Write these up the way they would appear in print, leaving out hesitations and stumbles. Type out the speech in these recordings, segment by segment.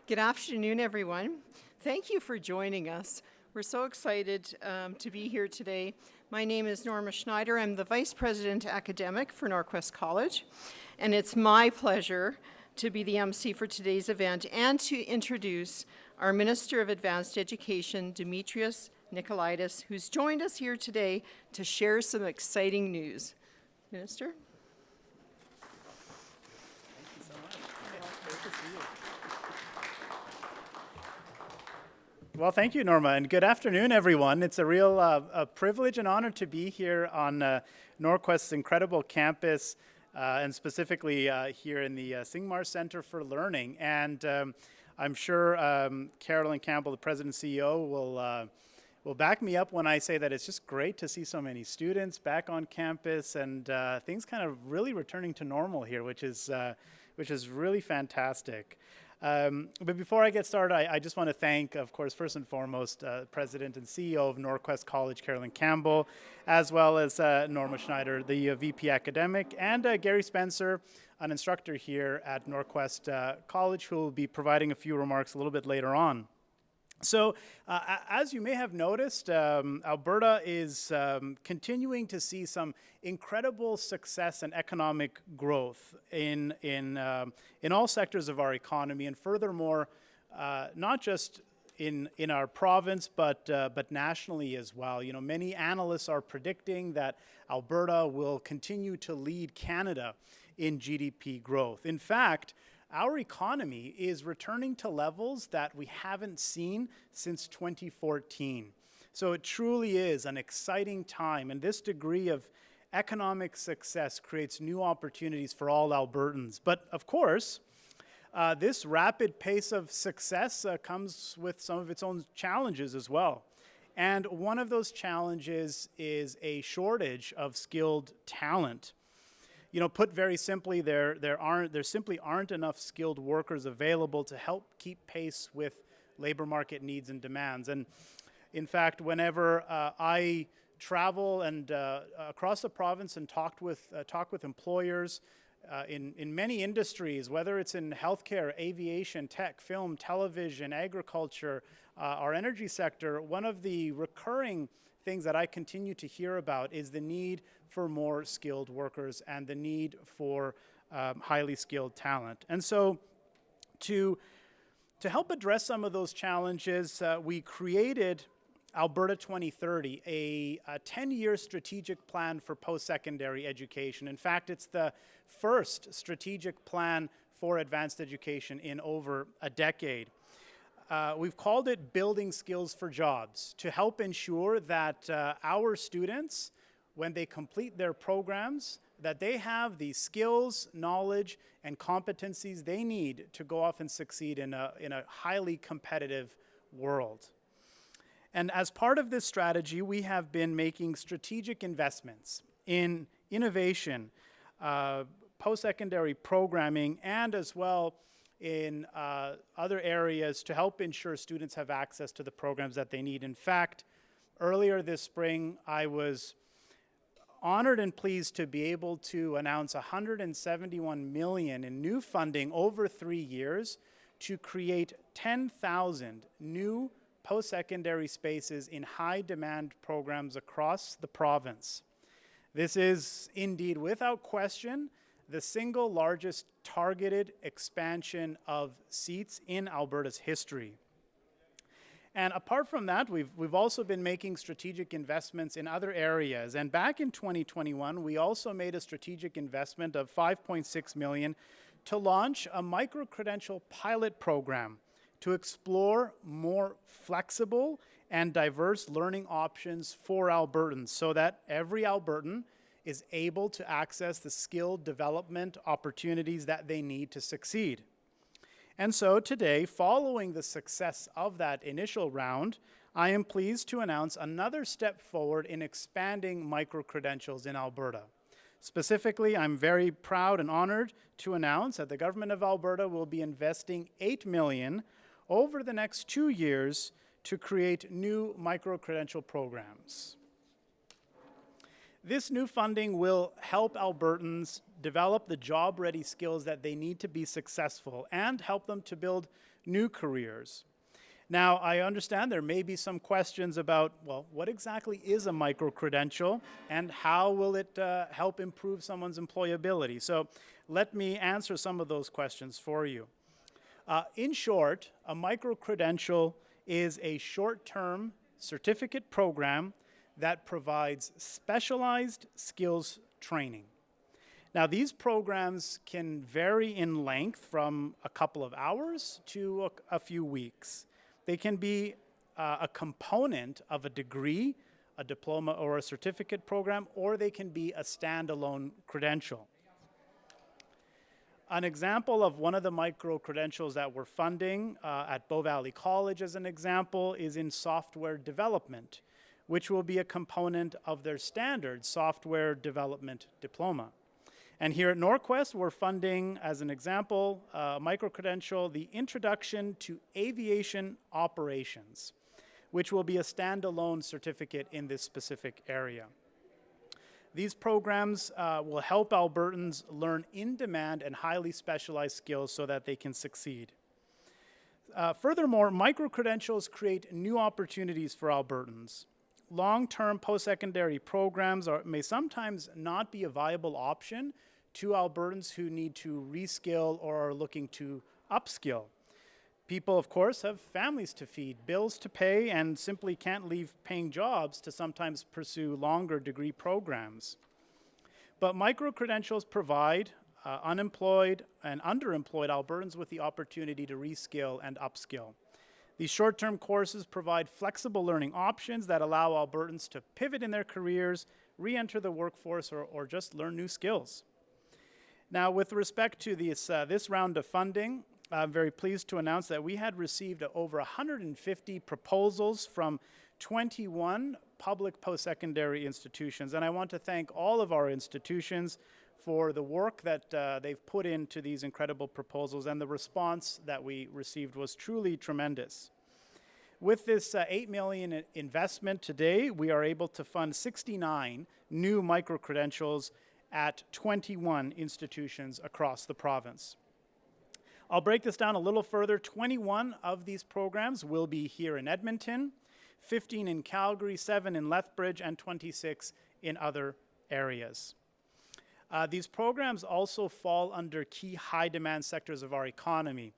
Good afternoon, everyone. Thank you for joining us. We're so excited to be here today. My name is Norma Schneider. I'm the Vice President Academic for Norquest College, and it's my pleasure to be the MC for today's event and to introduce our Minister of Advanced Education, Demetrios Nicolaitis, who's joined us here today to share some exciting news. Minister? Well, thank you, Norma, and good afternoon, everyone. It's a real privilege and honor to be here on Norquest's incredible campus, and specifically here in the Singmar Center for Learning. And I'm sure Carolyn Campbell, the President and CEO, will back me up when I say that it's just great to see so many students back on campus and things kind of really returning to normal here, which is really fantastic. But before I get started, I just want to thank, of course, first and foremost, President and CEO of Norquest College, Carolyn Campbell, as well as Norma Schneider, the VP Academic, and Gary Spencer, an instructor here at Norquest College, who will be providing a few remarks a little bit later on. So, as you may have noticed, Alberta is continuing to see some incredible success and economic growth in all sectors of our economy, and furthermore, not just in our province, but nationally as well. You know, many analysts are predicting that Alberta will continue to lead Canada in GDP growth. In fact, our economy is returning to levels that we haven't seen since 2014. So it truly is an exciting time, and this degree of economic success creates new opportunities for all Albertans. But of course, this rapid pace of success comes with some of its own challenges as well. And one of those challenges is a shortage of skilled talent. You know, put very simply, there simply aren't enough skilled workers available to help keep pace with labor market needs and demands. And in fact, whenever I travel and across the province and talk with employers in many industries, whether it's in healthcare, aviation, tech, film, television, agriculture, our energy sector, one of the recurring things that I continue to hear about is the need for more skilled workers and the need for highly skilled talent. And so to help address some of those challenges, we created Alberta 2030, a 10-year strategic plan for post-secondary education. In fact, it's the first strategic plan for advanced education in over a decade. We've called it Building Skills for Jobs to help ensure that our students, when they complete their programs, that they have the skills, knowledge, and competencies they need to go off and succeed in a highly competitive world. And as part of this strategy, we have been making strategic investments in innovation, post-secondary programming, and as well in other areas to help ensure students have access to the programs that they need. In fact, earlier this spring, I was honored and pleased to be able to announce $171 million in new funding over 3 years to create 10,000 new post-secondary spaces in high-demand programs across the province. This is indeed, without question, the single largest targeted expansion of seats in Alberta's history. And apart from that, we've also been making strategic investments in other areas. And back in 2021, we also made a strategic investment of $5.6 million to launch a micro-credential pilot program to explore more flexible and diverse learning options for Albertans so that every Albertan is able to access the skill development opportunities that they need to succeed. And so today, following the success of that initial round, I am pleased to announce another step forward in expanding micro-credentials in Alberta. Specifically, I'm very proud and honored to announce that the Government of Alberta will be investing $8 million over the next 2 years to create new micro-credential programs. This new funding will help Albertans develop the job-ready skills that they need to be successful and help them to build new careers. Now, I understand there may be some questions about, well, what exactly is a micro-credential and how will it help improve someone's employability? So let me answer some of those questions for you. In short, a micro-credential is a short-term certificate program that provides specialized skills training. Now, these programs can vary in length from a couple of hours to a few weeks. They can be a component of a degree, a diploma, or a certificate program, or they can be a standalone credential. An example of one of the micro-credentials that we're funding at Bow Valley College, as an example, is in software development, which will be a component of their standard software development diploma. And here at Norquest, we're funding, as an example, micro-credential, the Introduction to Aviation Operations, which will be a standalone certificate in this specific area. These programs will help Albertans learn in-demand and highly specialized skills so that they can succeed. Furthermore, micro-credentials create new opportunities for Albertans. Long-term post-secondary programs may sometimes not be a viable option to Albertans who need to reskill or are looking to upskill. People, of course, have families to feed, bills to pay, and simply can't leave paying jobs to sometimes pursue longer degree programs. But micro-credentials provide unemployed and underemployed Albertans with the opportunity to reskill and upskill. These short-term courses provide flexible learning options that allow Albertans to pivot in their careers, re-enter the workforce, or just learn new skills. Now, with respect to this round of funding, I'm very pleased to announce that we had received over 150 proposals from 21 public post-secondary institutions, and I want to thank all of our institutions for the work that they've put into these incredible proposals, and the response that we received was truly tremendous. With this $8 million investment today, we are able to fund 69 new micro-credentials at 21 institutions across the province. I'll break this down a little further. 21 of these programs will be here in Edmonton, 15 in Calgary, 7 in Lethbridge, and 26 in other areas. These programs also fall under key high-demand sectors of our economy.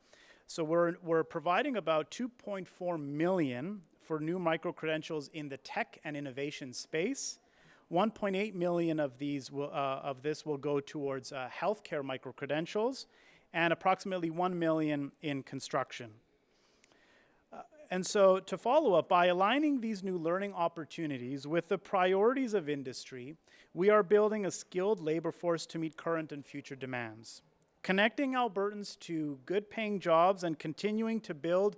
So we're providing about $2.4 million for new micro-credentials in the tech and innovation space. $1.8 million of this will go towards healthcare micro-credentials, and approximately $1 million in construction. And so to follow up, by aligning these new learning opportunities with the priorities of industry, we are building a skilled labor force to meet current and future demands. Connecting Albertans to good-paying jobs and continuing to build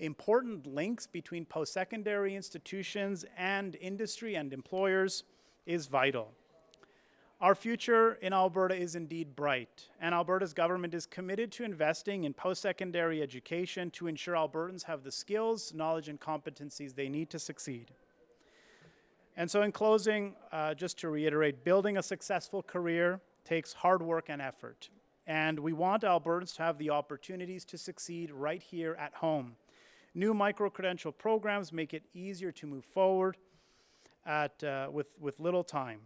important links between post-secondary institutions and industry and employers is vital. Our future in Alberta is indeed bright, and Alberta's government is committed to investing in post-secondary education to ensure Albertans have the skills, knowledge, and competencies they need to succeed. And so in closing, just to reiterate, building a successful career takes hard work and effort, and we want Albertans to have the opportunities to succeed right here at home. New micro-credential programs make it easier to move forward with little time.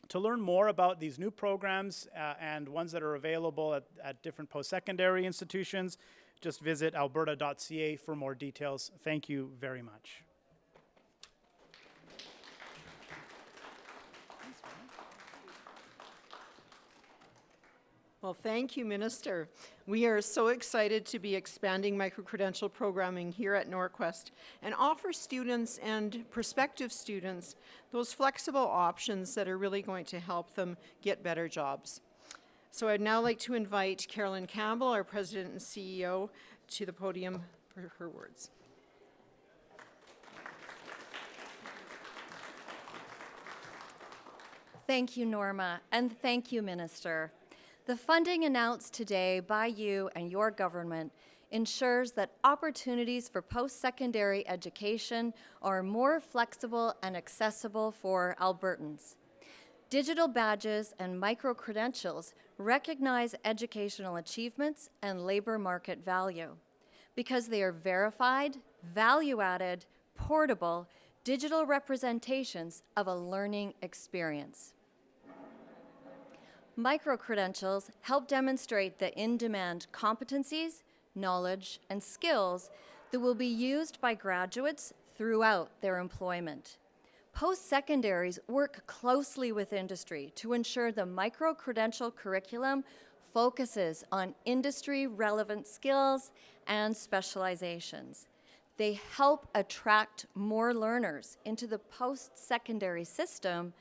To learn more about these new programs and ones that are available at different post-secondary institutions, just visit alberta.ca for more details. Thank you very much. Well, thank you, Minister. We are so excited to be expanding micro-credential programming here at Norquest and offer students and prospective students those flexible options that are really going to help them get better jobs. So I'd now like to invite Carolyn Campbell, our President and CEO, to the podium for her words. Thank you, Norma, and thank you, Minister. The funding announced today by you and your government ensures that opportunities for post-secondary education are more flexible and accessible for Albertans. Digital badges and micro-credentials recognize educational achievements and labor market value because they are verified, value-added, portable, digital representations of a learning experience. Micro-credentials help demonstrate the in-demand competencies, knowledge, and skills that will be used by graduates throughout their employment. Post-secondaries work closely with industry to ensure the micro-credential curriculum focuses on industry-relevant skills and specializations. They help attract more learners into the post-secondary system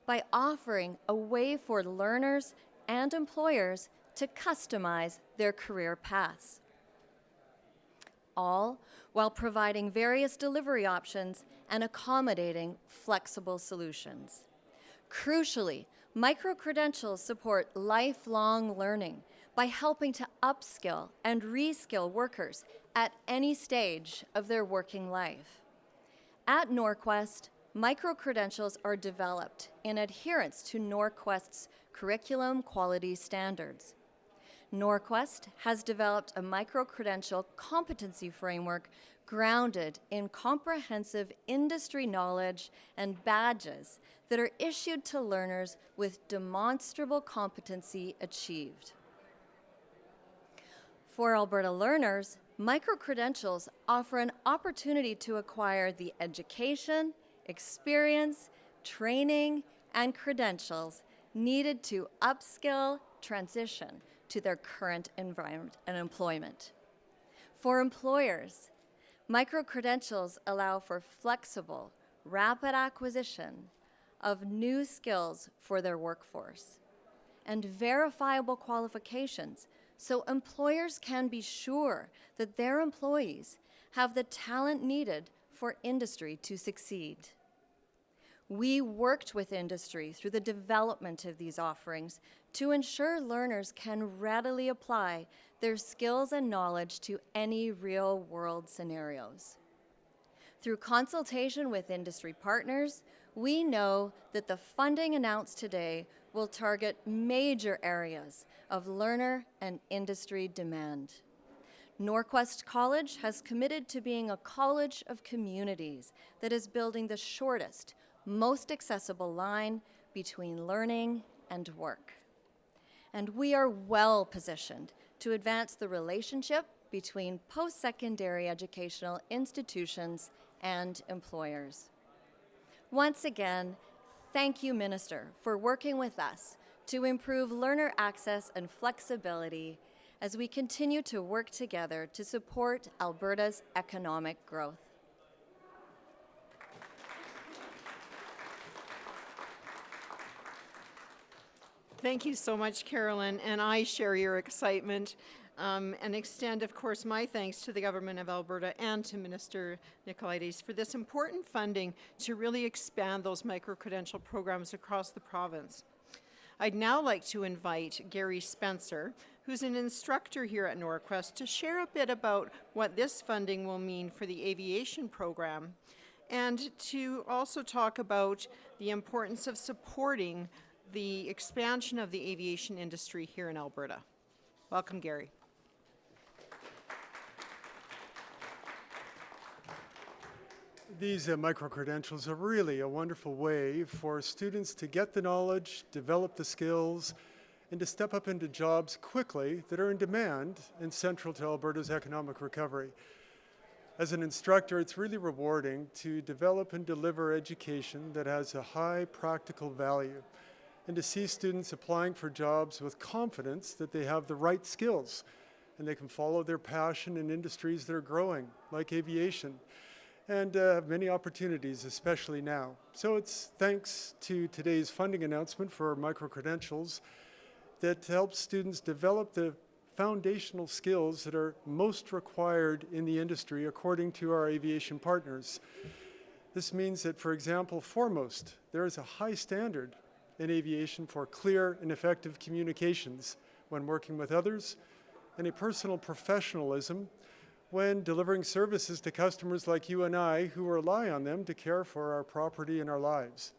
by offering a way for learners and employers to customize their career paths, all while providing various delivery options and accommodating flexible solutions. Crucially, micro-credentials support lifelong learning by helping to upskill and reskill workers at any stage of their working life. At Norquest, micro-credentials are developed in adherence to Norquest's curriculum quality standards. Norquest has developed a micro-credential competency framework grounded in comprehensive industry knowledge and badges that are issued to learners with demonstrable competency achieved. For Alberta learners, micro-credentials offer an opportunity to acquire the education, experience, training, and credentials needed to upskill, transition to their current environment and employment. For employers, micro-credentials allow for flexible, rapid acquisition of new skills for their workforce and verifiable qualifications so employers can be sure that their employees have the talent needed for industry to succeed. We worked with industry through the development of these offerings to ensure learners can readily apply their skills and knowledge to any real-world scenarios. Through consultation with industry partners, we know that the funding announced today will target major areas of learner and industry demand. Norquest College has committed to being a college of communities that is building the shortest, most accessible line between learning and work. And we are well positioned to advance the relationship between post-secondary educational institutions and employers. Once again, thank you, Minister, for working with us to improve learner access and flexibility as we continue to work together to support Alberta's economic growth. Thank you so much, Carolyn, and I share your excitement and extend, of course, my thanks to the Government of Alberta and to Minister Nicolaides for this important funding to really expand those micro-credential programs across the province. I'd now like to invite Gary Spencer, who's an instructor here at Norquest, to share a bit about what this funding will mean for the aviation program and to also talk about the importance of supporting the expansion of the aviation industry here in Alberta. Welcome, Gary. These micro-credentials are really a wonderful way for students to get the knowledge, develop the skills, and to step up into jobs quickly that are in demand and central to Alberta's economic recovery. As an instructor, it's really rewarding to develop and deliver education that has a high practical value, and to see students applying for jobs with confidence that they have the right skills and they can follow their passion in industries that are growing, like aviation, and have many opportunities, especially now. So it's thanks to today's funding announcement for micro-credentials that helps students develop the foundational skills that are most required in the industry according to our aviation partners. This means that, for example, foremost, there is a high standard in aviation for clear and effective communications when working with others, and a personal professionalism when delivering services to customers like you and I who rely on them to care for our property and our lives.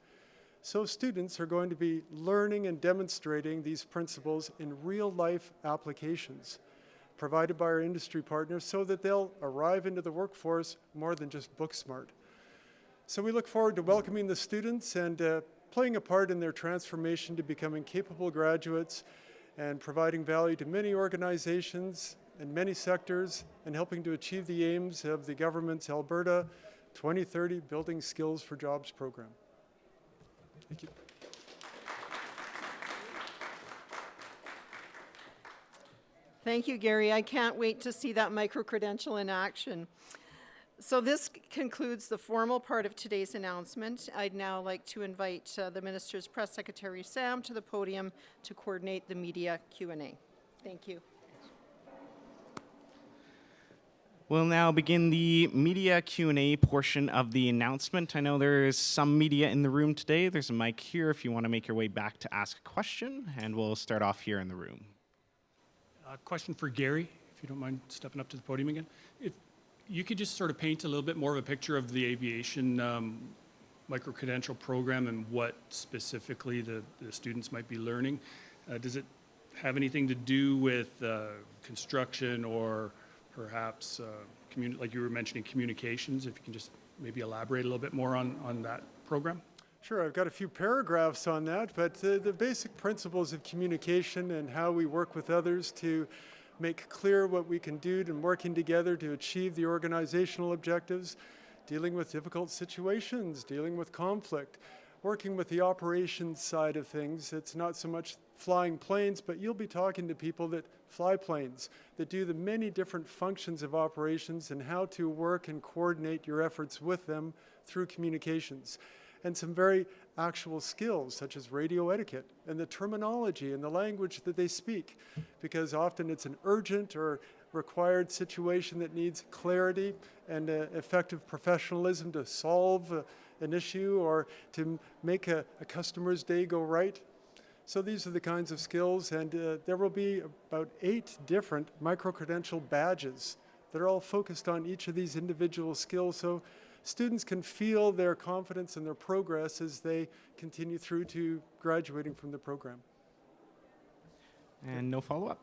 So students are going to be learning and demonstrating these principles in real-life applications provided by our industry partners so that they'll arrive into the workforce more than just book smart. So we look forward to welcoming the students and playing a part in their transformation to becoming capable graduates and providing value to many organizations in many sectors and helping to achieve the aims of the government's Alberta 2030 Building Skills for Jobs program. Thank you. Thank you, Gary. I can't wait to see that micro-credential in action. So this concludes the formal part of today's announcement. I'd now like to invite the Minister's Press Secretary, Sam, to the podium to coordinate the media Q&A. Thank you. We'll now begin the media Q&A portion of the announcement. I know there's some media in the room today. There's a mic here if you want to make your way back to ask a question, and we'll start off here in the room. Question for Gary, if you don't mind stepping up to the podium again. If you could just sort of paint a little bit more of a picture of the aviation micro-credential program and what specifically the students might be learning. Does it have anything to do with construction or perhaps, like you were mentioning, communications? If you can just maybe elaborate a little bit more on that program. Sure, I've got a few paragraphs on that, but the basic principles of communication and how we work with others to make clear what we can do and working together to achieve the organizational objectives, dealing with difficult situations, dealing with conflict, working with the operations side of things. It's not so much flying planes, but you'll be talking to people that fly planes, that do the many different functions of operations and how to work and coordinate your efforts with them through communications. And some very actual skills such as radio etiquette and the terminology and the language that they speak, because often it's an urgent or required situation that needs clarity and effective professionalism to solve an issue or to make a customer's day go right. So these are the kinds of skills, and there will be about 8 different micro-credential badges that are all focused on each of these individual skills. So students can feel their confidence and their progress as they continue through to graduating from the program. And no follow-up.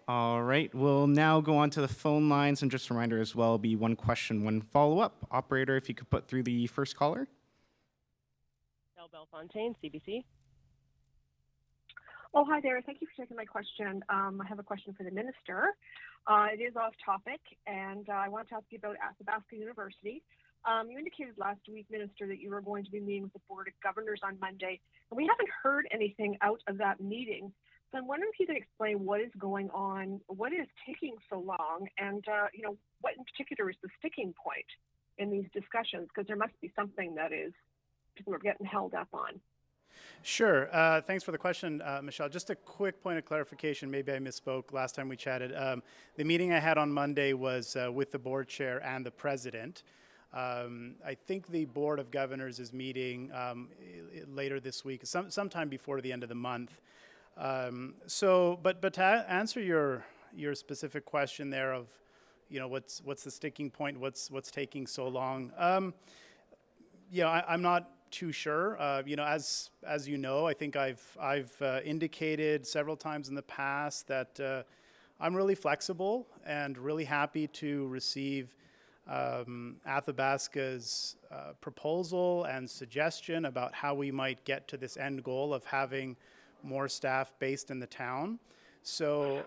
All right, we'll now go on to the phone lines, and just a reminder as well, be 1 question, 1 follow-up. Operator, if you could put through the first caller. Bellefontaine, CBC. Oh, hi there. Thank you for taking my question. I have a question for the minister. It is off topic, and I want to ask you about Athabasca University. You indicated last week, Minister, that you were going to be meeting with the Board of Governors on Monday, and we haven't heard anything out of that meeting. So I'm wondering if you could explain what is going on, what is taking so long, and what in particular is the sticking point in these discussions, because there must be something that is people are getting held up on. Sure. Thanks for the question, Michelle. Just a quick point of clarification. Maybe I misspoke last time we chatted. The meeting I had on Monday was with the board chair and the president. I think the Board of Governors is meeting later this week, sometime before the end of the month. But to answer your specific question there of, what's the sticking point, what's taking so long? I'm not too sure. As you know, I think I've indicated several times in the past that I'm really flexible and really happy to receive Athabasca's proposal and suggestion about how we might get to this end goal of having more staff based in the town. So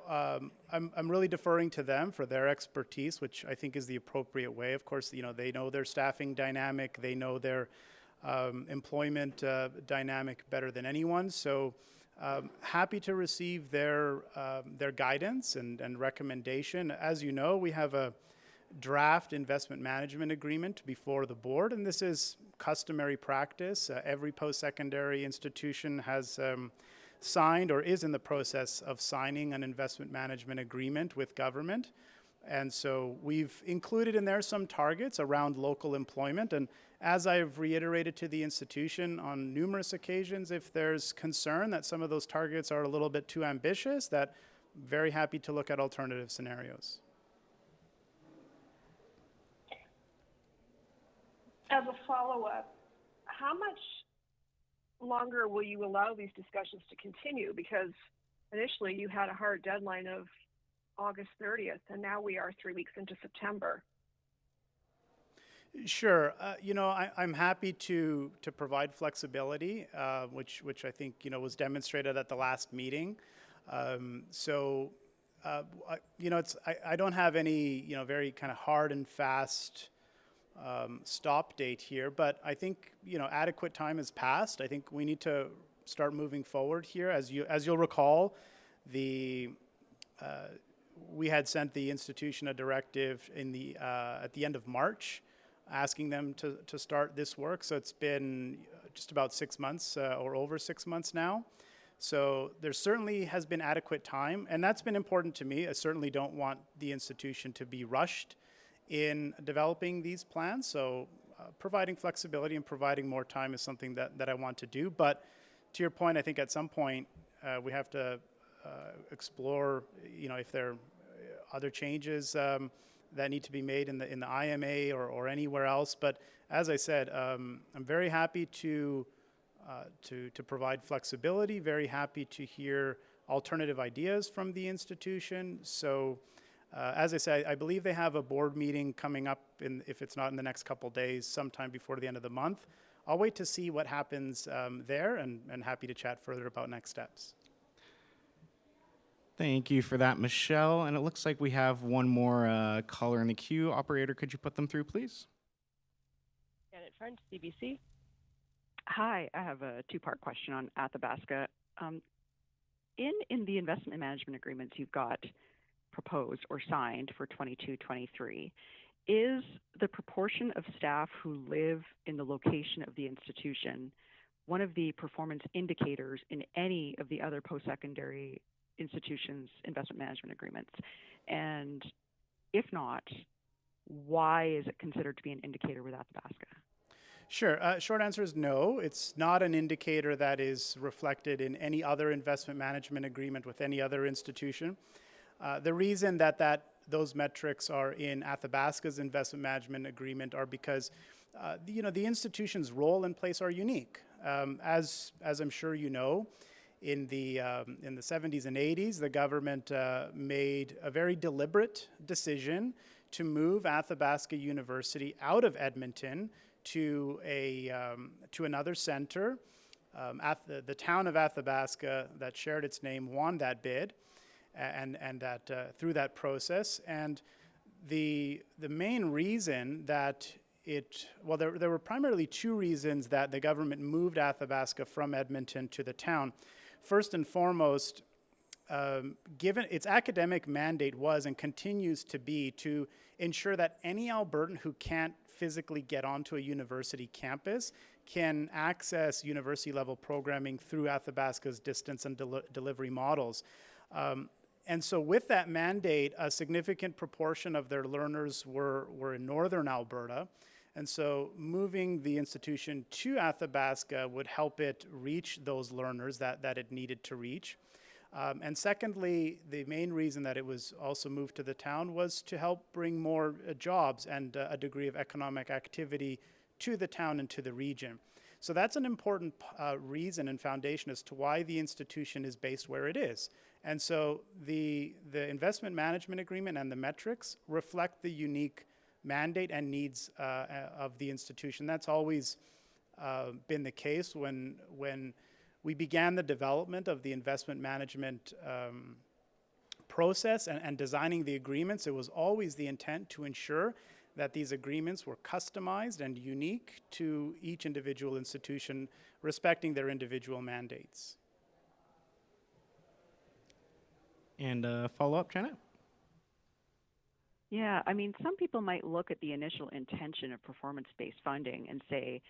I'm really deferring to them for their expertise, which I think is the appropriate way. Of course, they know their staffing dynamic, they know their employment dynamic better than anyone. So happy to receive their guidance and recommendation. As you know, we have a draft investment management agreement before the board, and this is customary practice. Every post-secondary institution has signed or is in the process of signing an investment management agreement with government. And so we've included in there some targets around local employment. And as I've reiterated to the institution on numerous occasions, if there's concern that some of those targets are a little bit too ambitious, that I'm very happy to look at alternative scenarios. As a follow-up, how much longer will you allow these discussions to continue? Because initially you had a hard deadline of August 30th, and now we are 3 weeks into September. Sure. I'm happy to provide flexibility, which I think was demonstrated at the last meeting. I don't have any very kind of hard and fast stop date here, but I think adequate time has passed. I think we need to start moving forward here. As you'll recall, we had sent the institution a directive at the end of March, asking them to start this work. So it's been just about 6 months or over 6 months now. So there certainly has been adequate time, and that's been important to me. I certainly don't want the institution to be rushed in developing these plans. So providing flexibility and providing more time is something that I want to do. But to your point, I think at some point we have to explore, if there are other changes that need to be made in the IMA or anywhere else. But as I said, I'm very happy to provide flexibility, very happy to hear alternative ideas from the institution. So as I said, I believe they have a board meeting coming up, if it's not in the next couple days, sometime before the end of the month. I'll wait to see what happens there, and happy to chat further about next steps. Thank you for that, Michelle. And it looks like we have one more caller in the queue. Operator, could you put them through, please? Janet Friend, CBC. Hi, I have a two-part question on Athabasca. In the investment management agreements you've got proposed or signed for 22-23, is the proportion of staff who live in the location of the institution one of the performance indicators in any of the other post-secondary institutions' investment management agreements? And if not, why is it considered to be an indicator with Athabasca? Sure. Short answer is no. It's not an indicator that is reflected in any other investment management agreement with any other institution. The reason that those metrics are in Athabasca's investment management agreement are because the institution's role and place are unique. As I'm sure you know, in the 70s and 80s, the government made a very deliberate decision to move Athabasca University out of Edmonton to another center. The town of Athabasca that shared its name won that bid, and that through that process. And the main reason that there were primarily two reasons that the government moved Athabasca from Edmonton to the town. First and foremost, given its academic mandate was and continues to be to ensure that any Albertan who can't physically get onto a university campus can access university-level programming through Athabasca's distance and delivery models. And so with that mandate, a significant proportion of their learners were in northern Alberta. And so moving the institution to Athabasca would help it reach those learners that it needed to reach. And secondly, the main reason that it was also moved to the town was to help bring more jobs and a degree of economic activity to the town and to the region. So that's an important reason and foundation as to why the institution is based where it is. And so the investment management agreement and the metrics reflect the unique mandate and needs of the institution. That's always been the case when we began the development of the investment management process and designing the agreements. It was always the intent to ensure that these agreements were customized and unique to each individual institution, respecting their individual mandates. And follow-up, Janet? Yeah, I mean, some people might look at the initial intention of performance-based funding and say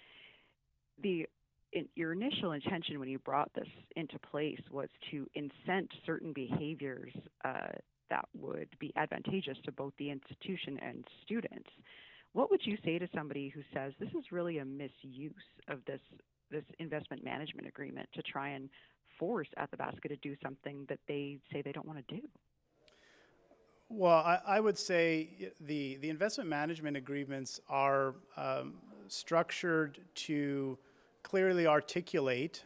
your initial intention when you brought this into place was to incent certain behaviors that would be advantageous to both the institution and students. What would you say to somebody who says this is really a misuse of this investment management agreement to try and force Athabasca to do something that they say they don't want to do? Well, I would say the investment management agreements are structured to clearly articulate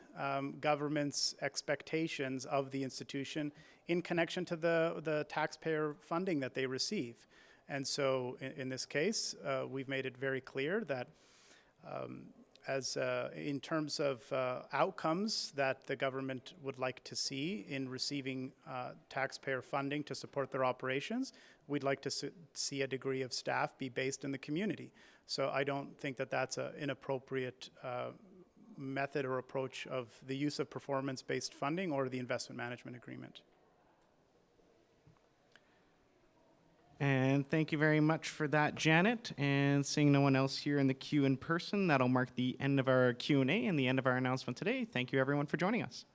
government's expectations of the institution in connection to the taxpayer funding that they receive. And so in this case, we've made it very clear that in terms of outcomes that the government would like to see in receiving taxpayer funding to support their operations, we'd like to see a degree of staff be based in the community. So I don't think that that's an inappropriate method or approach of the use of performance-based funding or the investment management agreement. And thank you very much for that, Janet. And seeing no one else here in the queue in person, that'll mark the end of our Q&A and the end of our announcement today. Thank you, everyone, for joining us.